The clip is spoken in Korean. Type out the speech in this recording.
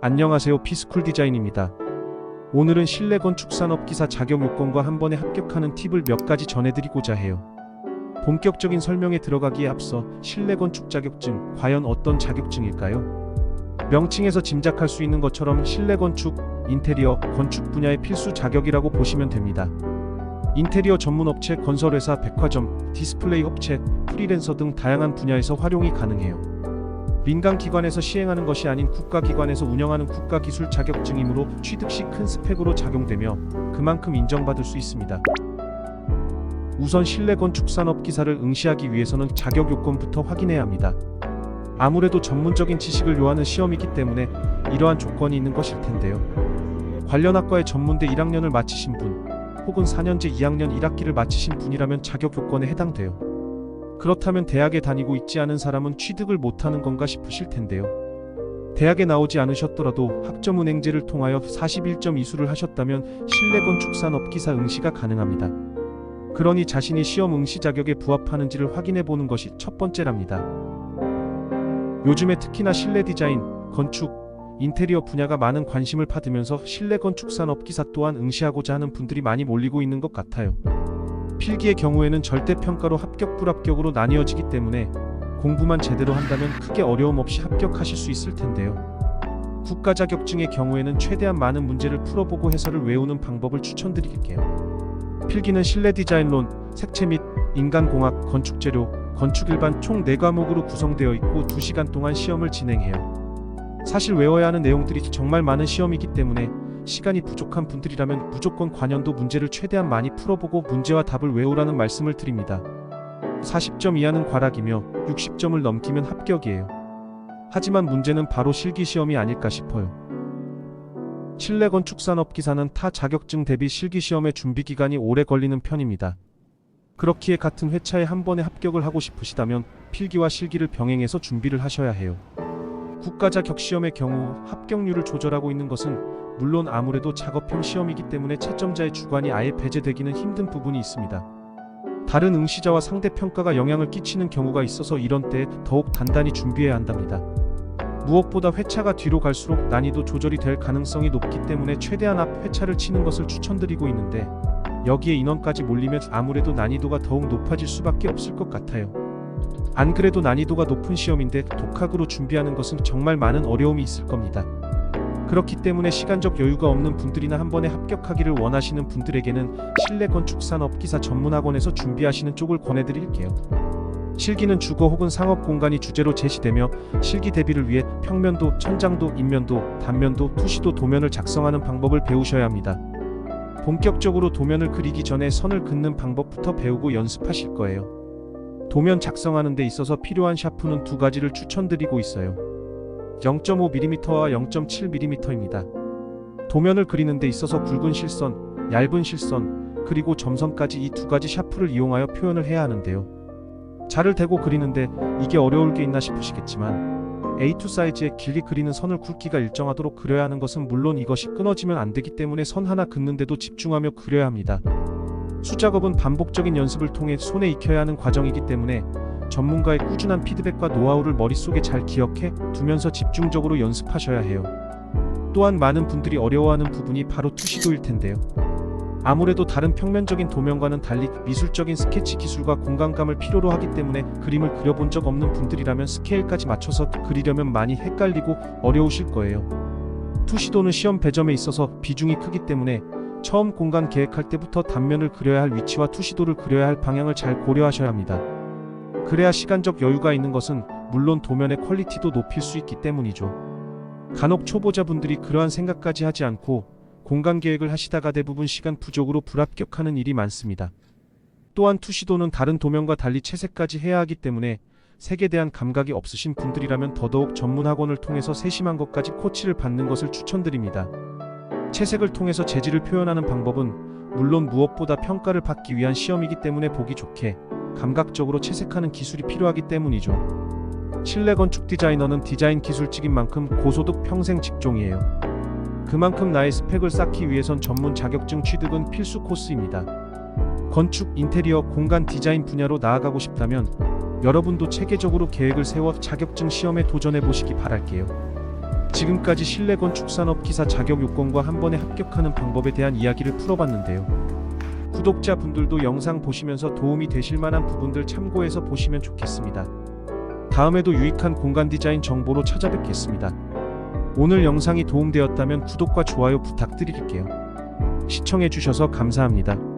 안녕하세요. 피스쿨 디자인입니다. 오늘은 실내 건축 산업기사 자격 요건과 한 번에 합격하는 팁을 몇 가지 전해드리고자 해요. 본격적인 설명에 들어가기에 앞서 실내 건축 자격증, 과연 어떤 자격증일까요? 명칭에서 짐작할 수 있는 것처럼 실내 건축, 인테리어, 건축 분야의 필수 자격이라고 보시면 됩니다. 인테리어 전문 업체, 건설회사, 백화점, 디스플레이 업체, 프리랜서 등 다양한 분야에서 활용이 가능해요. 민간 기관에서 시행하는 것이 아닌 국가기관에서 운영하는 국가기술 자격증이므로 취득 시 큰 스펙으로 작용되며 그만큼 인정받을 수 있습니다. 우선 실내 건축 산업기사를 응시하기 위해서는 자격 요건부터 확인해야 합니다. 아무래도 전문적인 지식을 요하는 시험이기 때문에 이러한 조건이 있는 것일 텐데요. 관련 학과의 전문대 1학년을 마치신 분, 혹은 4년제 2학년 1학기를 마치신 분이라면 자격 요건에 해당돼요. 그렇다면 대학에 다니고 있지 않은 사람은 취득을 못하는 건가 싶으실 텐데요. 대학에 나오지 않으셨더라도 학점은행제를 통하여 41.2수를 하셨다면 실내 건축 산업기사 응시가 가능합니다. 그러니 자신이 시험 응시 자격에 부합하는지를 확인해 보는 것이 첫 번째랍니다. 요즘에 특히나 실내 디자인, 건축, 인테리어 분야가 많은 관심을 받으면서 실내 건축 산업기사 또한 응시하고자 하는 분들이 많이 몰리고 있는 것 같아요. 필기의 경우에는 절대평가로 합격 불합격으로 나뉘어지기 때문에 공부만 제대로 한다면 크게 어려움 없이 합격하실 수 있을 텐데요. 국가 자격증의 경우에는 최대한 많은 문제를 풀어보고 해설을 외우는 방법을 추천드릴게요. 필기는 실내 디자인론, 색채 및 인간공학, 건축재료, 건축일반 총 4과목으로 구성되어 있고 2시간 동안 시험을 진행해요. 사실 외워야 하는 내용들이 정말 많은 시험이기 때문에 시간이 부족한 분들이라면 무조건 관연도 문제를 최대한 많이 풀어보고 문제와 답을 외우라는 말씀을 드립니다. 40점 이하는 과락이며 60점을 넘기면 합격이에요. 하지만 문제는 바로 실기시험이 아닐까 싶어요. 실내 건축 산업기사는 타 자격증 대비 실기시험의 준비기간이 오래 걸리는 편입니다. 그렇기에 같은 회차에 한 번에 합격을 하고 싶으시다면 필기와 실기를 병행해서 준비를 하셔야 해요. 국가 자격 시험의 경우 합격률을 조절하고 있는 것은 물론 아무래도 작업형 시험이기 때문에 채점자의 주관이 아예 배제되기는 힘든 부분이 있습니다. 다른 응시자와 상대평가가 영향을 끼치는 경우가 있어서 이런 때에 더욱 단단히 준비해야 한답니다. 무엇보다 회차가 뒤로 갈수록 난이도 조절이 될 가능성이 높기 때문에 최대한 앞 회차를 치는 것을 추천드리고 있는데 여기에 인원까지 몰리면 아무래도 난이도가 더욱 높아질 수밖에 없을 것 같아요. 안 그래도 난이도가 높은 시험인데 독학으로 준비하는 것은 정말 많은 어려움이 있을 겁니다. 그렇기 때문에 시간적 여유가 없는 분들이나 한 번에 합격하기를 원하시는 분들에게는 실내 건축 산업기사 전문학원에서 준비하시는 쪽을 권해드릴게요. 실기는 주거 혹은 상업 공간이 주제로 제시되며 실기 대비를 위해 평면도, 천장도, 인면도, 단면도, 투시도 도면을 작성하는 방법을 배우셔야 합니다. 본격적으로 도면을 그리기 전에 선을 긋는 방법부터 배우고 연습하실 거예요. 도면 작성하는 데 있어서 필요한 샤프는 2가지를 추천드리고 있어요. 0.5mm와 0.7mm입니다. 도면을 그리는 데 있어서 굵은 실선, 얇은 실선, 그리고 점선까지 이 2가지 샤프를 이용하여 표현을 해야 하는데요. 자를 대고 그리는데 이게 어려울 게 있나 싶으시겠지만 A2 사이즈의 길게 그리는 선을 굵기가 일정하도록 그려야 하는 것은 물론 이것이 끊어지면 안 되기 때문에 선 하나 긋는데도 집중하며 그려야 합니다. 수작업은 반복적인 연습을 통해 손에 익혀야 하는 과정이기 때문에 전문가의 꾸준한 피드백과 노하우를 머릿속에 잘 기억해 두면서 집중적으로 연습하셔야 해요. 또한 많은 분들이 어려워하는 부분이 바로 투시도일 텐데요. 아무래도 다른 평면적인 도면과는 달리 미술적인 스케치 기술과 공간감을 필요로 하기 때문에 그림을 그려본 적 없는 분들이라면 스케일까지 맞춰서 그리려면 많이 헷갈리고 어려우실 거예요. 투시도는 시험 배점에 있어서 비중이 크기 때문에 처음 공간 계획할 때부터 단면을 그려야 할 위치와 투시도를 그려야 할 방향을 잘 고려하셔야 합니다. 그래야 시간적 여유가 있는 것은 물론 도면의 퀄리티도 높일 수 있기 때문이죠. 간혹 초보자분들이 그러한 생각까지 하지 않고 공간 계획을 하시다가 대부분 시간 부족으로 불합격하는 일이 많습니다. 또한 투시도는 다른 도면과 달리 채색까지 해야 하기 때문에 색에 대한 감각이 없으신 분들이라면 더더욱 전문 학원을 통해서 세심한 것까지 코치를 받는 것을 추천드립니다. 채색을 통해서 재질을 표현하는 방법은 물론 무엇보다 평가를 받기 위한 시험이기 때문에 보기 좋게 감각적으로 채색하는 기술이 필요하기 때문이죠. 실내 건축 디자이너는 디자인 기술직인 만큼 고소득 평생 직종이에요. 그만큼 나의 스펙을 쌓기 위해선 전문 자격증 취득은 필수 코스입니다. 건축, 인테리어, 공간 디자인 분야로 나아가고 싶다면 여러분도 체계적으로 계획을 세워 자격증 시험에 도전해 보시기 바랄게요. 지금까지 실내 건축 산업 기사 자격 요건과 한 번에 합격하는 방법에 대한 이야기를 풀어봤는데요. 구독자분들도 영상 보시면서 도움이 되실 만한 부분들 참고해서 보시면 좋겠습니다. 다음에도 유익한 공간 디자인 정보로 찾아뵙겠습니다. 오늘 영상이 도움되었다면 구독과 좋아요 부탁드릴게요. 시청해주셔서 감사합니다.